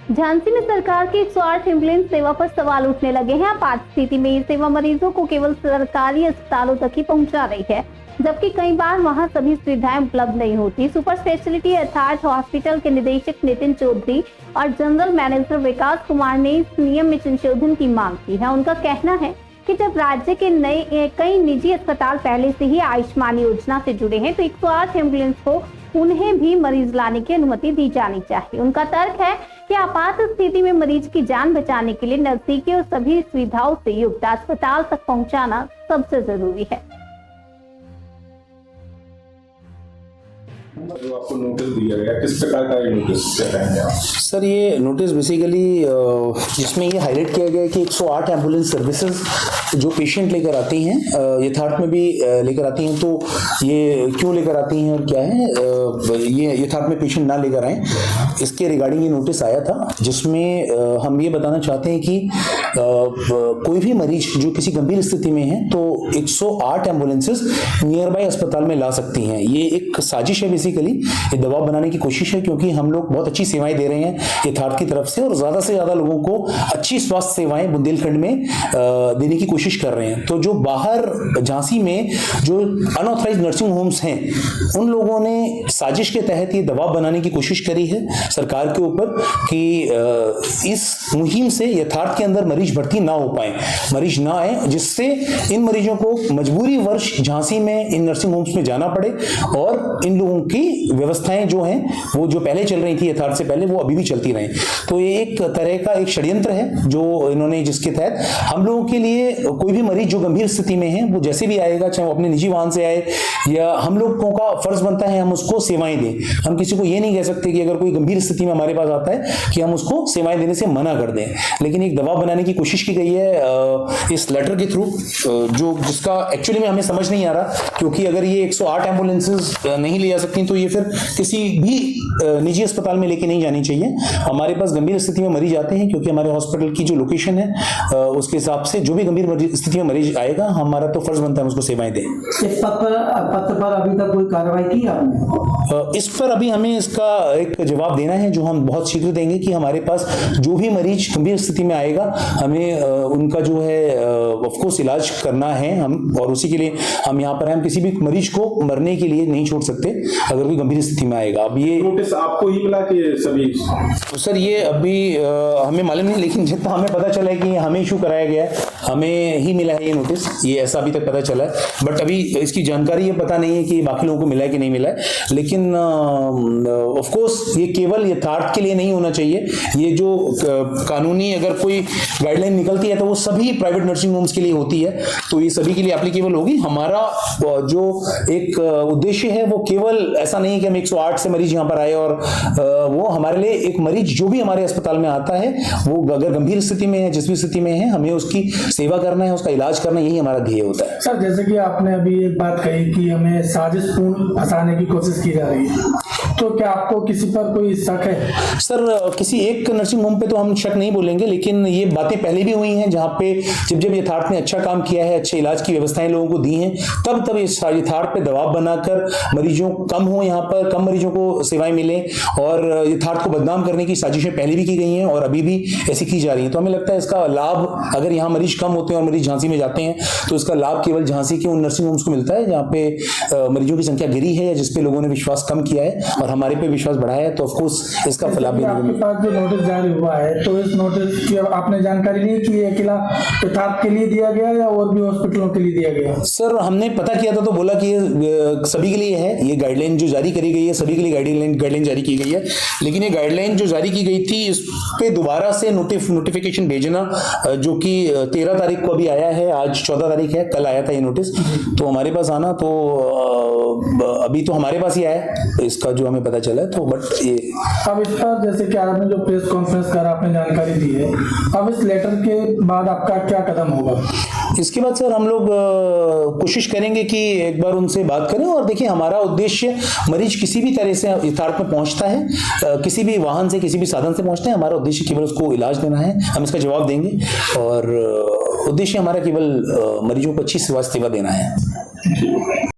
झांसी में सरकार की 108 एम्बुलेंस सेवा पर सवाल उठने लगे हैं। आपात स्थिति में ये सेवा मरीजों को केवल सरकारी अस्पतालों तक ही पहुंचा रही है, जबकि कई बार वहां सभी सुविधाएं उपलब्ध नहीं होती। सुपर स्पेशलिटी अर्थात हॉस्पिटल के निदेशक नितिन चौधरी और जनरल मैनेजर विकास कुमार ने इस नियम में संशोधन की मांग की है। उनका कहना है कि जब राज्य के नए कई निजी अस्पताल पहले से ही आयुष्मान योजना से जुड़े हैं, तो 108 एम्बुलेंस को उन्हें भी मरीज लाने की अनुमति दी जानी चाहिए। उनका तर्क है कि आपात स्थिति में मरीज की जान बचाने के लिए नजदीकी और सभी सुविधाओं से युक्त अस्पताल तक पहुंचाना सबसे जरूरी है। जो आपको नोटिस दिया गया, किस प्रकार का ये नोटिस कहेंगे आप? सर, ये नोटिस बेसिकली जिसमें ये हाईलाइट किया गया है कि 108 एम्बुलेंस सर्विसेज जो पेशेंट लेकर आती हैं, यथार्थ में भी लेकर आती हैं, तो ये क्यों लेकर आती हैं और क्या है, ये यथार्थ में पेशेंट ना लेकर आए, इसके रिगार्डिंग ये नोटिस आया था, जिसमें हम ये बताना चाहते हैं कि कोई भी मरीज जो किसी गंभीर स्थिति में है तो 108 एम्बुलेंसेज नियर बाय अस्पताल में ला सकती हैं। ये एक साजिश है, बेसिकली ये दबाव बनाने की कोशिश है, क्योंकि हम लोग बहुत अच्छी सेवाएं दे रहे हैं यथार्थ की तरफ से और ज्यादा से ज्यादा लोगों को अच्छी स्वास्थ्य सेवाएं बुंदेलखंड में देने की कोशिश कर रहे हैं। तो जो बाहर झांसी में जो अनऑथराइज्ड नर्सिंग होम्स हैं, उन लोगों ने साजिश के तहत ये दबाव बनाने की कोशिश करी है सरकार के ऊपर कि इस मुहिम से यथार्थ के अंदर मरीज भर्ती ना हो पाए, मरीज ना आए, जिससे इन मरीजों को मजबूरी वर्ष झांसी में इन नर्सिंग होम्स में जाना पड़े और इन लोगों की व्यवस्थाएं जो हैं वो जो पहले चल रही थी यथार्थ से पहले, वो अभी भी चलती रहें। तो ये एक तरह का एक षड्यंत्र है जो इन्होंने, जिसके तहत हम लोगों के लिए कोई भी मरीज जो गंभीर स्थिति में है वो जैसे भी आएगा, चाहे वो अपने निजी वाहन से आए, या हम लोगों का फर्ज बनता है हम उसको सेवाएं दें। हम किसी को ये नहीं कह सकते कि अगर कोई गंभीर स्थिति में हमारे पास आता है कि हम उसको सेवाएं देने से मना कर दें, लेकिन एक दबाव बनाने की कोशिश की गई है इस लेटर के थ्रू, जो जिसका एक्चुअली में हमें समझ नहीं आ रहा, क्योंकि अगर ये 108 एम्बुलेंसेज नहीं ले जा सकती तो ये फिर किसी भी निजी अस्पताल में लेके नहीं जानी चाहिए। हमारे पास गंभीर स्थिति में मरीज आते हैं, क्योंकि हमारे हॉस्पिटल की जो लोकेशन है उसके हिसाब से जो भी गंभीर स्थिति में मरीज आएगा, हमारा तो फर्ज बनता है उसको सेवाएं दें। इस पत्र पर अभी तक कोई कार्रवाई की आपने? इस पर अभी हमें इसका एक जवाब देना है, जो हम बहुत शीघ्र देंगे कि हमारे पास जो भी मरीज गंभीर स्थिति में आएगा, हमें उनका जो है ऑफकोर्स इलाज करना है हम, और उसी के लिए हम यहाँ पर हैं। हम किसी भी मरीज को मरने के लिए नहीं छोड़ सकते अगर कोई गंभीर स्थिति में आएगा। अब ये नोटिस आपको ही मिला कि सभी? तो सर, ये अभी हमें मालूम नहीं, लेकिन जितना हमें पता चला है कि हमें इशू कराया गया है, हमें ही मिला है ये नोटिस, ये ऐसा अभी तक पता चला है। बट अभी इसकी जानकारी ये पता नहीं है कि बाकी लोगों को मिला है कि नहीं मिला है, लेकिन ऑफ कोर्स ये केवल यथार्थ के लिए नहीं होना चाहिए। ये जो कानूनी अगर कोई गाइडलाइन निकलती है तो वो सभी प्राइवेट नर्सिंग होम्स के लिए होती है, तो ये सभी के लिए एप्लीकेबल होगी। हमारा जो एक उद्देश्य है वो केवल ऐसा नहीं है कि हम 108 से मरीज यहाँ पर आए, और वो हमारे लिए एक मरीज जो भी हमारे अस्पताल में आता है, वो अगर गंभीर स्थिति में है, जिस भी स्थिति में है, हमें उसकी सेवा करना है, उसका इलाज करना, यही हमारा ध्येय होता है। सर, जैसे कि आपने अभी एक बात कही कि हमें साजिशपूर्ण फंसाने की कोशिश की जा रही है, तो क्या आपको किसी पर कोई शक है? सर, किसी एक नर्सिंग होम पे तो हम शक नहीं बोलेंगे, लेकिन ये बातें पहले भी हुई हैं, जहाँ पे जब यथार्थ ने अच्छा काम किया है, अच्छे इलाज की व्यवस्थाएं लोगों को दी हैं, तब यथार्थ पे दबाव बनाकर मरीजों कम हो, यहाँ पर कम मरीजों को सेवाएं मिले, और यथार्थ को बदनाम करने की साजिशें पहले भी की गई हैं और अभी भी ऐसी की जा रही हैं। तो हमें लगता है इसका लाभ, अगर यहाँ मरीज कम होते हैं और मरीज झांसी में जाते हैं, तो इसका लाभ केवल झांसी के उन नर्सिंग होम्स को मिलता है जहाँ पे मरीजों की संख्या गिरी है या जिसपे लोगों ने विश्वास कम किया है और हमारे पे विश्वास बढ़ाया है, तो ऑफकोर्स इसका लाभ भी आपके पास जो नोटिस जारी हुआ है, तो इस नोटिस की आपने जानकारी नहीं की अकेला यथार्थ के लिए दिया गया या और भी हॉस्पिटलों के लिए दिया गया? सर, हमने पता किया था तो बोला कि ये सभी के लिए है, ये गाइडलाइन जो जारी करी गई है सभी के लिए गाइडलाइन जारी की गई है, लेकिन ये गाइडलाइन जो जारी की गई थी इस पे दोबारा से नोटिफिकेशन भेजना, जो कि 13 तारीख को अभी आया है, आज 14 तारीख है, कल आया था ये नोटिस, तो हमारे पास आना, तो अभी तो हमारे पास ही आया है इसका जो हमें पता चला है। तो बट ये अब इस पर जैसे कि आपने जो प्रेस कॉन्फ्रेंस कर आपने जानकारी दी है, अब इस लेटर के बाद आपका क्या कदम होगा? इसके बाद सर हम लोग कोशिश करेंगे कि एक बार उनसे बात करें, और देखिए हमारा उद्देश्य मरीज किसी भी तरह से यथार्थ में पहुंचता है, किसी भी वाहन से किसी भी साधन से पहुंचता है, हमारा उद्देश्य केवल उसको इलाज देना है, हम इसका जवाब देंगे, और उद्देश्य हमारा केवल मरीजों को अच्छी सेवा देना है।